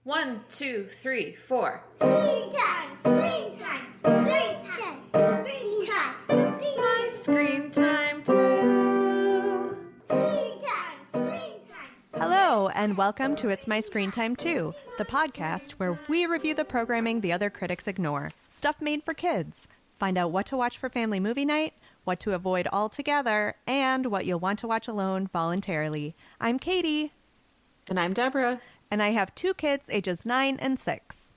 1, 2, 3, 4. Screen time, screen time, screen time, screen time. It's my screen time too. Screen time, screen time. Hello, and welcome to It's My Screen Time Too, the podcast where we review the programming the other critics ignore. Stuff made for kids. Find out what to watch for family movie night, what to avoid altogether, and what you'll want to watch alone voluntarily. I'm Katie. And I'm Deborah. And I have two kids ages 9 and 6.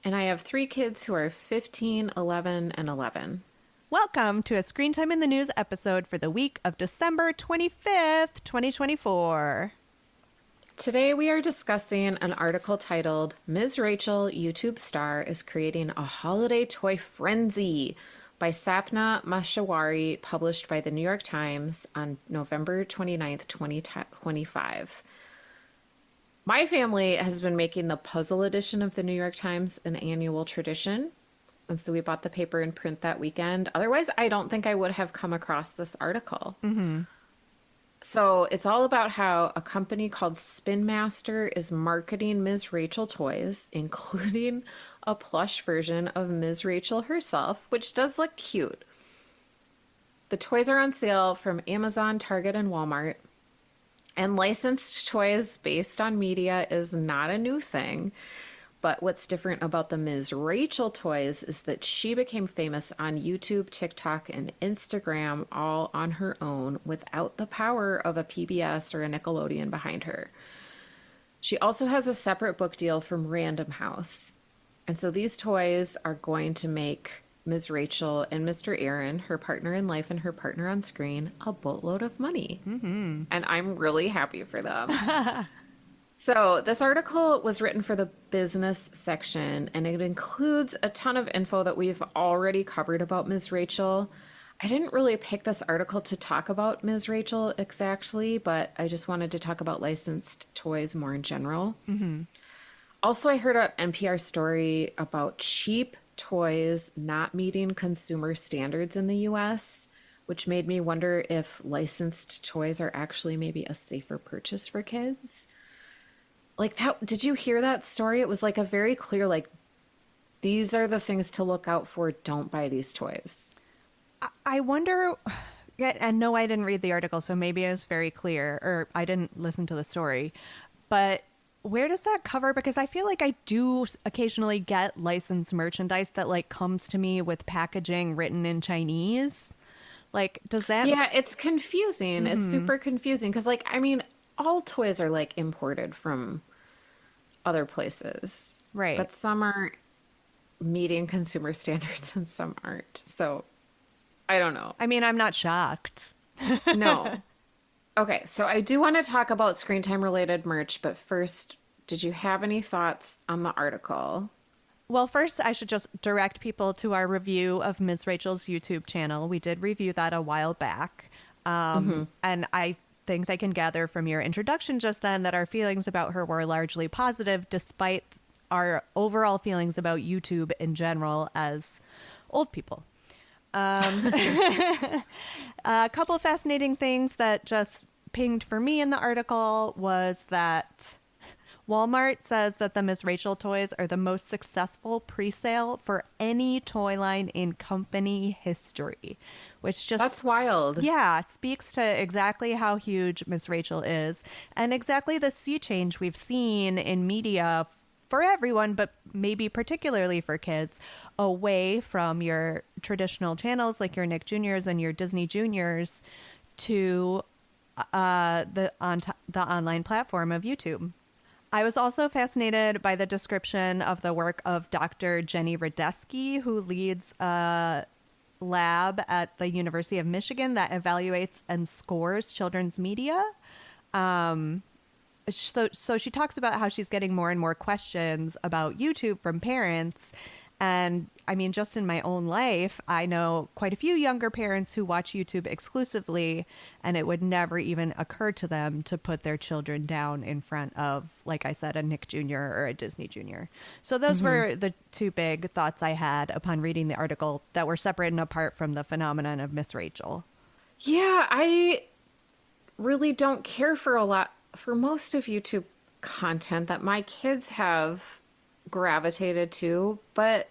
And I have 3 kids who are 15, 11, and 11. Welcome to a Screen Time in the News episode for the week of December 25th, 2024. Today we are discussing an article titled, Ms. Rachel, YouTube star, is creating a holiday toy frenzy by Sapna Maheshwari, published by the New York Times on November 29th, 2025. My family has been making the puzzle edition of the New York Times an annual tradition. And so we bought the paper in print that weekend. Otherwise, I don't think I would have come across this article. Mm-hmm. So it's all about how a company called Spin Master is marketing Ms. Rachel toys, including a plush version of Ms. Rachel herself, which does look cute. The toys are on sale from Amazon, Target, and Walmart. And licensed toys based on media is not a new thing. But what's different about the Ms. Rachel toys is that she became famous on YouTube, TikTok, and Instagram all on her own without the power of a PBS or a Nickelodeon behind her. She also has a separate book deal from Random House. And so these toys are going to make Ms. Rachel and Mr. Aaron, her partner in life and her partner on screen, a boatload of money. Mm-hmm. And I'm really happy for them. So this article was written for the business section, and it includes a ton of info that we've already covered about Ms. Rachel. I didn't really pick this article to talk about Ms. Rachel exactly, but I just wanted to talk about licensed toys more in general. Mm-hmm. Also, I heard an NPR story about cheap toys not meeting consumer standards in the U.S., which made me wonder if licensed toys are actually maybe a safer purchase for kids. Like that, did you hear that story? It was like a very clear, like, these are the things to look out for. Don't buy these toys. I wonder, and no, I didn't read the article, so maybe it was very clear, or I didn't listen to the story, but where does that cover? Because I feel like I do occasionally get licensed merchandise that like comes to me with packaging written in Chinese. Like, does that? Yeah, it's confusing. Mm-hmm. It's super confusing because, like, I mean, all toys are like imported from other places, right? But some are meeting consumer standards and some aren't. So I don't know. I mean, I'm not shocked. No. Okay, so I do want to talk about screen time related merch, but first, did you have any thoughts on the article? Well, first, I should just direct people to our review of Ms. Rachel's YouTube channel. We did review that a while back. And I think they can gather from your introduction just then that our feelings about her were largely positive, despite our overall feelings about YouTube in general as old people. A couple of fascinating things that just pinged for me in the article was that Walmart says that the Ms. Rachel toys are the most successful pre-sale for any toy line in company history, which just... That's wild. Yeah, speaks to exactly how huge Ms. Rachel is and exactly the sea change we've seen in media for everyone, but maybe particularly for kids, away from your traditional channels like your Nick Juniors and your Disney Juniors to the online platform of YouTube. I was also fascinated by the description of the work of Dr. Jenny Radesky, who leads a lab at the University of Michigan that evaluates and scores children's media. So she talks about how she's getting more and more questions about YouTube from parents. And I mean, just in my own life, I know quite a few younger parents who watch YouTube exclusively, and it would never even occur to them to put their children down in front of, like I said, a Nick Jr. or a Disney Jr. So those were the two big thoughts I had upon reading the article that were separate and apart from the phenomenon of Miss Rachel. Yeah, I really don't care for most of YouTube content that my kids have gravitated to, but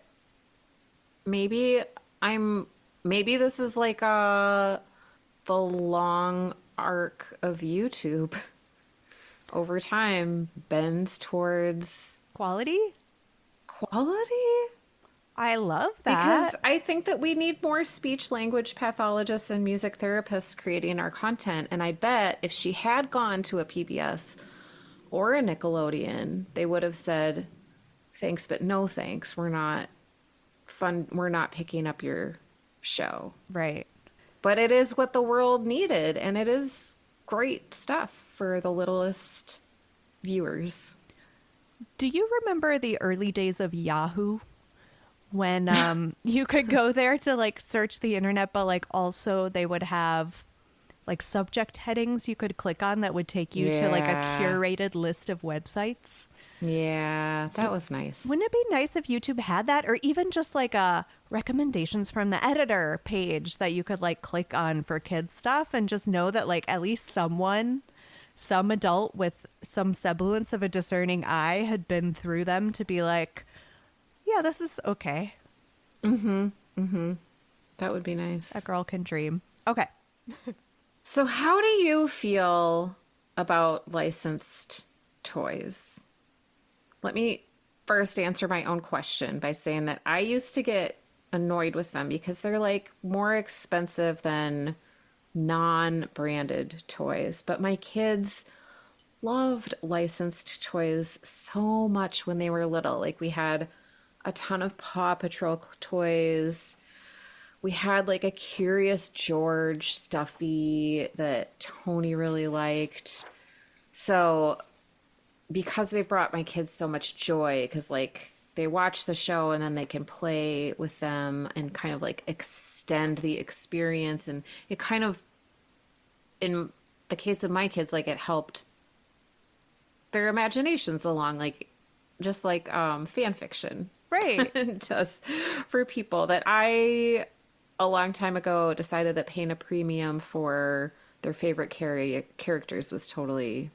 maybe maybe this is like the long arc of YouTube over time bends towards Quality? quality. I love Because that. I think that we need more speech language pathologists and music therapists creating our content. And I bet if she had gone to a PBS or a Nickelodeon, they would have said, thanks, but no thanks. We're not picking up your show. Right. But it is what the world needed, and it is great stuff for the littlest viewers. Do you remember the early days of Yahoo? When you could go there to like search the internet, but like also they would have like subject headings you could click on that would take you to like a Yeah. curated list of websites. Yeah, that was nice. Wouldn't it be nice if YouTube had that, or even just like a recommendations from the editor page that you could like click on for kids stuff and just know that like at least some adult with some semblance of a discerning eye had been through them to be like, yeah, this is okay. That would be nice. A girl can dream. Okay. So, how do you feel about licensed toys? Let me first answer my own question by saying that I used to get annoyed with them because they're like more expensive than non-branded toys. But my kids loved licensed toys so much when they were little. Like we had a ton of Paw Patrol toys. We had like a Curious George stuffy that Tony really liked. So because they've brought my kids so much joy, because like they watch the show and then they can play with them and kind of like extend the experience. And it kind of, in the case of my kids, like it helped their imaginations along, like just like fan fiction Right. does for people. That I a long time ago decided that paying a premium for their favorite characters was totally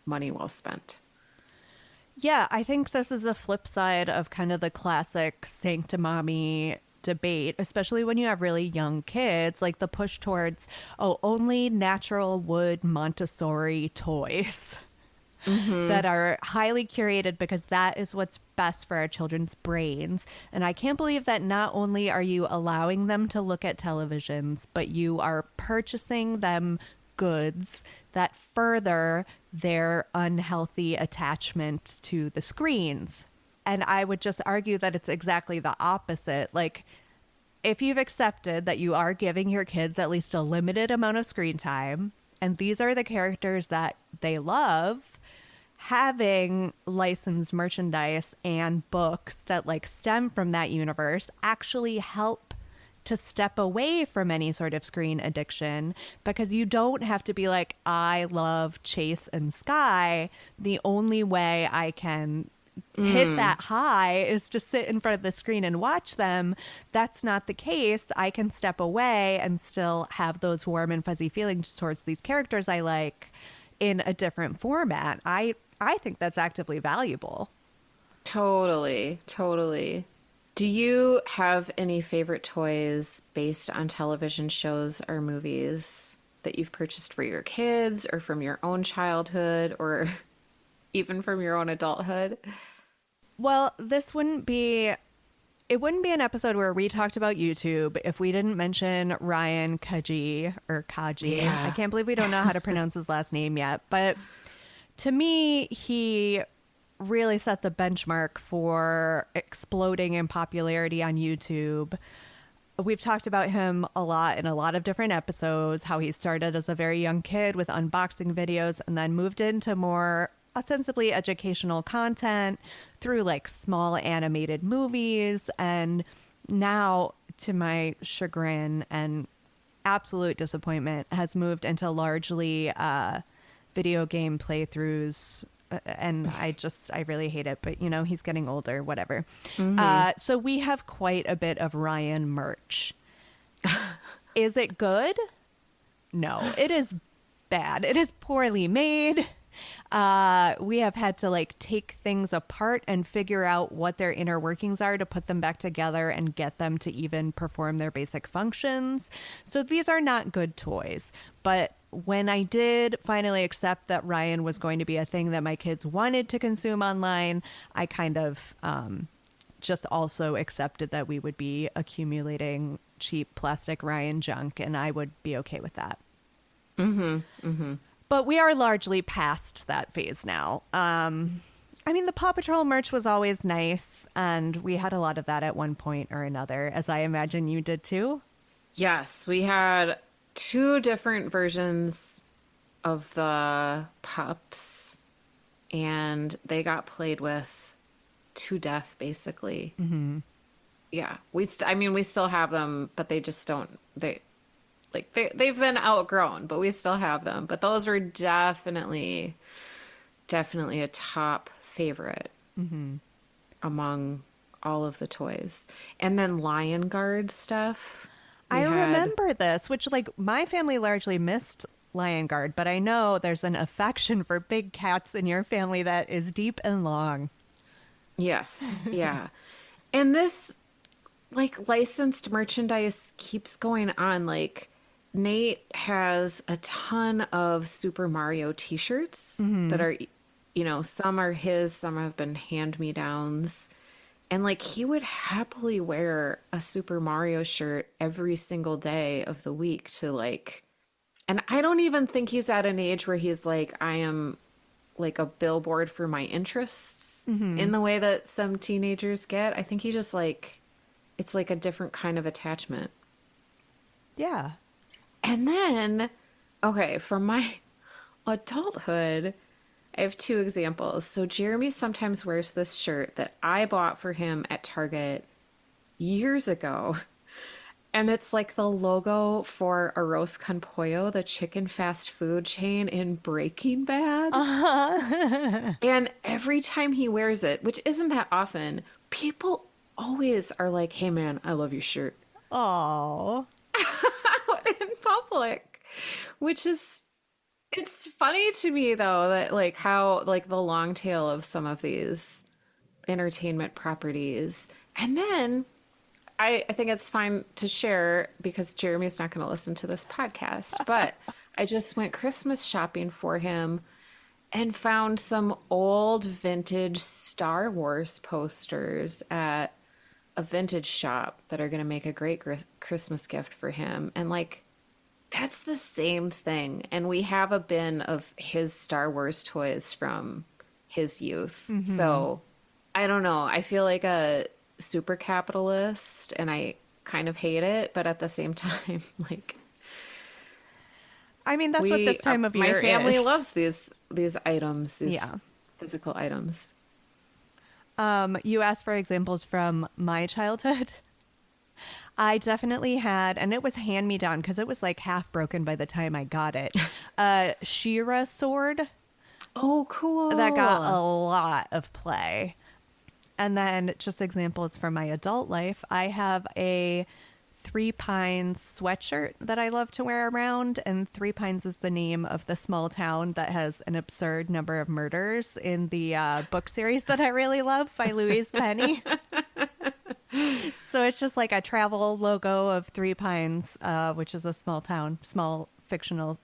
money well spent. Yeah, I think this is a flip side of kind of the classic sanctimommy debate, especially when you have really young kids, like the push towards, oh, only natural wood Montessori toys that are highly curated because that is what's best for our children's brains. And I can't believe that not only are you allowing them to look at televisions, but you are purchasing them goods that further their unhealthy attachment to the screens. And I would just argue that it's exactly the opposite. Like, if you've accepted that you are giving your kids at least a limited amount of screen time, and these are the characters that they love, having licensed merchandise and books that like stem from that universe actually help to step away from any sort of screen addiction, because you don't have to be like, I love Chase and Sky. The only way I can hit that high is to sit in front of the screen and watch them. That's not the case. I can step away and still have those warm and fuzzy feelings towards these characters I like in a different format. I think that's actively valuable. Totally, totally. Do you have any favorite toys based on television shows or movies that you've purchased for your kids or from your own childhood or even from your own adulthood? Well, it wouldn't be an episode where we talked about YouTube if we didn't mention Ryan Kaji or Kaji. Yeah. I can't believe we don't know how to pronounce his last name yet. But to me, he really set the benchmark for exploding in popularity on YouTube. We've talked about him a lot in a lot of different episodes, how he started as a very young kid with unboxing videos and then moved into more ostensibly educational content through like small animated movies. And now, to my chagrin and absolute disappointment, has moved into largely video game playthroughs. And I really hate it, but you know, he's getting older, whatever. So we have quite a bit of Ryan merch. Is it good? No, it is bad. It is poorly made. We have had to like take things apart and figure out what their inner workings are to put them back together and get them to even perform their basic functions. So these are not good toys. But when I did finally accept that Ryan was going to be a thing that my kids wanted to consume online, I kind of just also accepted that we would be accumulating cheap plastic Ryan junk, and I would be okay with that. But we are largely past that phase now. I mean, the Paw Patrol merch was always nice, and we had a lot of that at one point or another, as I imagine you did too. Yes, we had two different versions of the pups, and they got played with to death, basically. Yeah, I mean, we still have them, but they just don't. They've been outgrown, but we still have them. But those were definitely a top favorite among all of the toys. And then Lion Guard stuff. I remember this, which like my family largely missed Lion Guard, but I know there's an affection for big cats in your family that is deep and long. Yes, yeah. And this like licensed merchandise keeps going on. Like Nate has a ton of Super Mario t-shirts that are, some are his, some have been hand-me-downs. And like he would happily wear a Super Mario shirt every single day of the week to like, and I don't even think he's at an age where he's like, I am like a billboard for my interests in the way that some teenagers get. I think he just like, it's like a different kind of attachment. Yeah. And then, okay, from my adulthood, I have two examples. So Jeremy sometimes wears this shirt that I bought for him at Target years ago. And it's like the logo for Arroz con Pollo, the chicken fast food chain in Breaking Bad. And every time he wears it, which isn't that often, people always are like, hey man, I love your shirt. Oh. In public, which is, it's funny to me though that like how like the long tail of some of these entertainment properties. And then I think it's fine to share because Jeremy's not going to listen to this podcast, but I just went Christmas shopping for him and found some old vintage Star Wars posters at a vintage shop that are going to make a great Christmas gift for him. And like, that's the same thing. And we have a bin of his Star Wars toys from his youth. So I don't know. I feel like a super capitalist and I kind of hate it. But at the same time, like, I mean, that's what this time of year my family is. loves these items, these physical items. You asked for examples from my childhood. I definitely had, and it was hand-me-down because it was like half broken by the time I got it. She-Ra sword. Oh, cool. That got a lot of play. And then just examples from my adult life. I have a Three Pines sweatshirt that I love to wear around, and Three Pines is the name of the small town that has an absurd number of murders in the book series that I really love by Louise Penny. So it's just like a travel logo of Three Pines, which is a small town, small fictional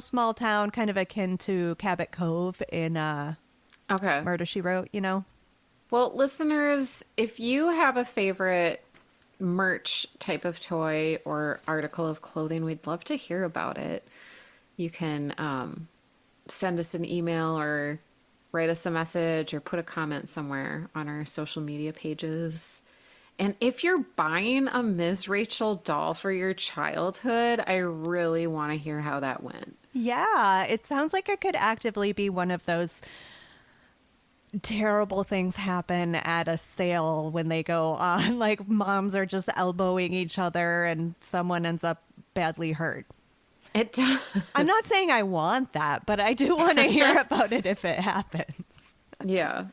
small town, kind of akin to Cabot Cove in Okay. Murder, She Wrote, you know? Well, listeners, if you have a favorite merch type of toy or article of clothing, we'd love to hear about it. You can send us an email or write us a message or put a comment somewhere on our social media pages. And if you're buying a Ms. Rachel doll for your childhood, I really want to hear how that went. Yeah, it sounds like it could actively be one of those terrible things happen at a sale when they go on. Like moms are just elbowing each other and someone ends up badly hurt. It does. I'm not saying I want that, but I do want to hear about it if it happens. Yeah.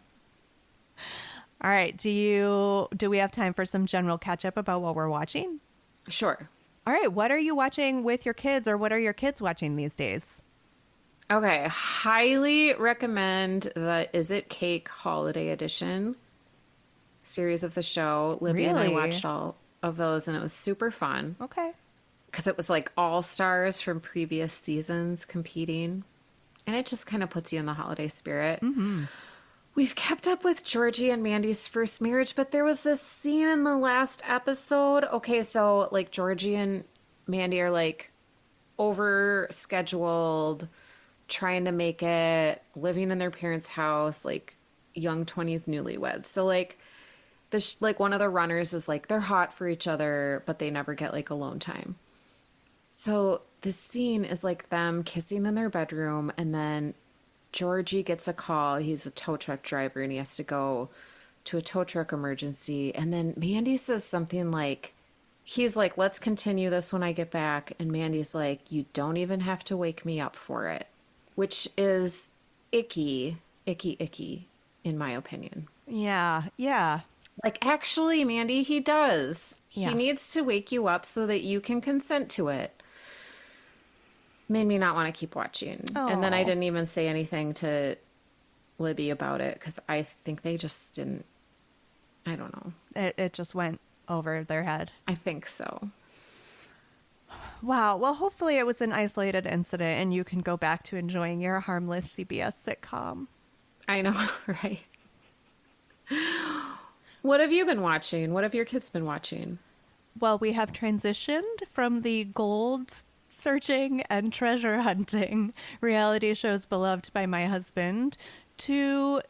All right. Do we have time for some general catch up about what we're watching? Sure. All right. What are you watching with your kids, or what are your kids watching these days? Okay, highly recommend the Is It Cake Holiday Edition series of the show. Libby and I Really? watched all of those, and it was super fun Okay. because it was like all stars from previous seasons competing, and it just kind of puts you in the holiday spirit. Mm-hmm. We've kept up with Georgie and Mandy's first marriage, but there was this scene in the last episode. Okay, so like Georgie and Mandy are like over scheduled, trying to make it, living in their parents' house, like young 20s newlyweds. So like like one of the runners is like they're hot for each other, but they never get like alone time. So this scene is like them kissing in their bedroom, and then Georgie gets a call. He's a tow truck driver and he has to go to a tow truck emergency. And then Mandy says something like, he's like, let's continue this when I get back. And Mandy's like, you don't even have to wake me up for it, which is icky, icky, icky, in my opinion. Yeah. Yeah. Like, actually, Mandy, he does. He Yeah. needs to wake you up so that you can consent to it. Made me not want to keep watching. And then I Oh, didn't even say anything to Libby about it because I think they just didn't. I don't know. it just went over their head. I think so. Wow. Well, hopefully it was an isolated incident and you can go back to enjoying your harmless CBS sitcom. I know, right? What have you been watching? What have your kids been watching? Well, we have transitioned from the gold searching and treasure hunting reality shows beloved by my husband to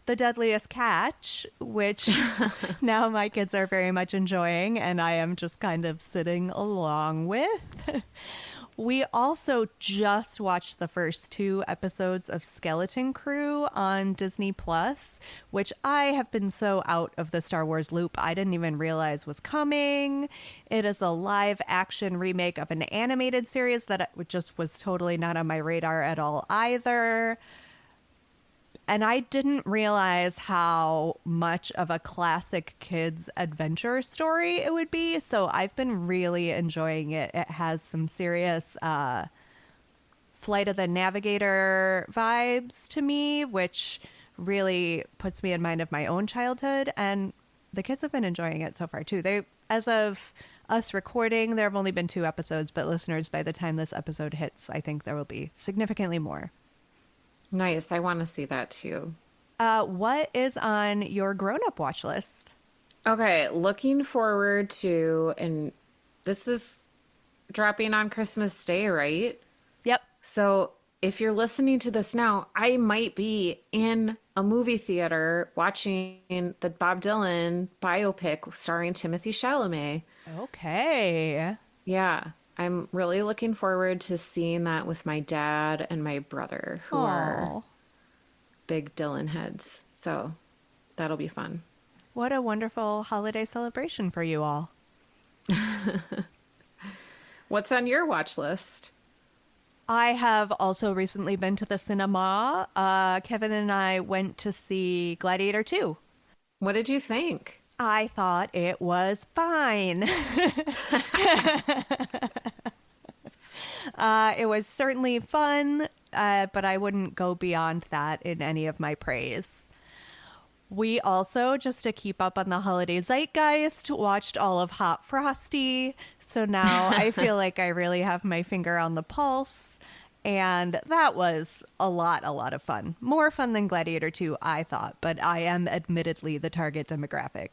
the Deadliest Catch, which now my kids are very much enjoying, and I am just kind of sitting along with. We also just watched the first two episodes of Skeleton Crew on Disney Plus, which I have been so out of the Star Wars loop I didn't even realize was coming. It is a live action remake of an animated series that just was totally not on my radar at all either. And I didn't realize how much of a classic kids adventure story it would be. So I've been really enjoying it. It has some serious Flight of the Navigator vibes to me, which really puts me in mind of my own childhood. And the kids have been enjoying it so far too. They, as of us recording, there have only been two episodes, but listeners, by the time this episode hits, I think there will be significantly more. Nice. I want to see that too. What is on your grown-up watch list? Okay, looking forward to, and this is dropping on Christmas Day, right? Yep. So if you're listening to this now, I might be in a movie theater watching the Bob Dylan biopic starring Timothy Chalamet. Okay. Yeah, I'm really looking forward to seeing that with my dad and my brother, who are Oh, big Dylan heads. So that'll be fun. what a wonderful holiday celebration for you all. What's on your watch list? I have also recently been to the cinema. Kevin and I went to see Gladiator II. What did you think? I thought it was fine. It was certainly fun, but I wouldn't go beyond that in any of my praise. We also, just to keep up on the holiday zeitgeist, watched all of Hot Frosty. So now I feel like I really have my finger on the pulse. And that was a lot of fun. More fun than Gladiator 2, I thought, but I am admittedly the target demographic.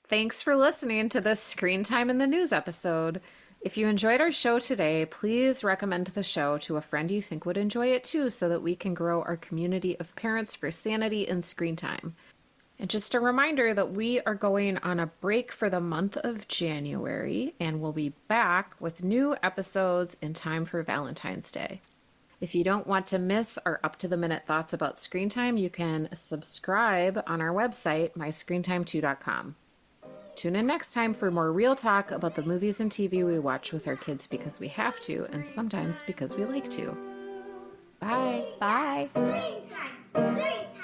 Thanks for listening to this Screen Time in the News episode. If you enjoyed our show today, please recommend the show to a friend you think would enjoy it too, so that we can grow our community of parents for sanity and screen time. And just a reminder that we are going on a break for the month of January, and we'll be back with new episodes in time for Valentine's Day. If you don't want to miss our up-to-the-minute thoughts about screen time, you can subscribe on our website, myscreentime2.com. Tune in next time for more real talk about the movies and TV we watch with our kids because we have to, and sometimes because we like to. Bye. Bye. Screen time. Screen time.